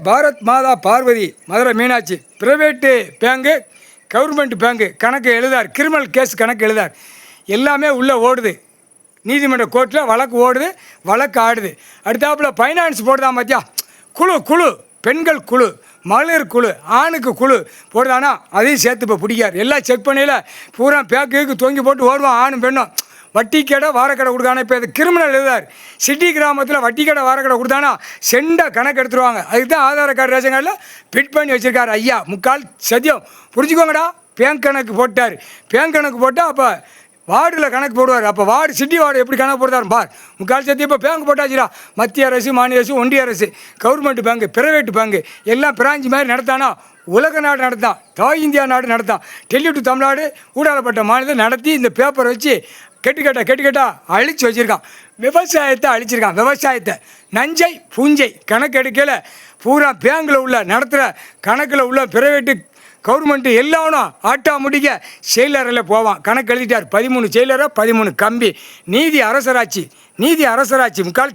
Bharat Mata Parvati Madurai Meenakshi private bank government bank கணக்கு எழுதார். Criminal case கணக்கு எழுதார். எல்லாமே உள்ளே ஓடுது. நீதிமன்ற கோர்ட்டில் வழக்கு ஓடுது, வழக்கு ஆடுது. அடுத்தாப்புல ஃபைனான்ஸ் போடுதான் பார்த்தியா, குழு பெண்கள் குழு, மகளிர் குழு, ஆணுக்கு குழு போடுதானா, அதையும் சேர்த்து இப்போ பிடிக்கார். எல்லாம் செக் பண்ணையில் பூரா பேக்கு தொங்கி போட்டு ஓடுவான் ஆணும் பெண்ணும். வட்டி கடை வாரக்கடை கொடுக்கானா, இப்போ இது கிரிமினல் எழுதார். சிட்டி கிராமத்தில் வட்டி கடை வாரக்கடை கொடுத்தானா செண்டை கணக்கு எடுத்துருவாங்க. அதுக்கு தான் ஆதார் கார்டு ரேஷன் கார்டில் ஃபிட் பண்ணி வச்சுருக்காரு ஐயா. முக்கால் சத்தியம் புரிஞ்சுக்கோங்கடா. பேங்க் கணக்கு போட்டார். பேங்க் கணக்கு போட்டால் அப்போ வார்டில் கணக்கு போடுவார். அப்போ வார்டு சிட்டி வார்டு எப்படி கணக்கு போடுறாரு பார். முக்கால் சத்தியம் இப்போ பேங்க் போட்டாச்சுடா. மத்திய அரசு, மாநில அரசு, ஒன்றிய அரசு, கவர்மெண்ட் பேங்கு, பிரைவேட் பேங்கு எல்லாம் பிராஞ்சி மாதிரி நடத்தானா உலக நாடு நடத்தான், தாய் இந்தியா நாடு நடத்தான், டெல்லி டு தமிழ்நாடு ஊடாடப்பட்ட மாநிலம் நடத்தி இந்த பேப்பரை வச்சு கெட்டுக்கட்டா அழிச்சு வச்சுருக்கான். விவசாயத்தை அழிச்சிருக்கான். விவசாயத்தை நஞ்சை பூஞ்சை கணக்கு எடுக்கல. பூரா பேங்கில் உள்ள நடத்துகிற கணக்கில் உள்ள பிரைவேட்டு கவர்மெண்ட்டு எல்லாரும் ஆட்டா முடிக்க செயலரில் போவான். கணக்கு எழுதிட்டார். 13 செயலரை 13 கம்பி. நீதி அரசராட்சி முக்கால்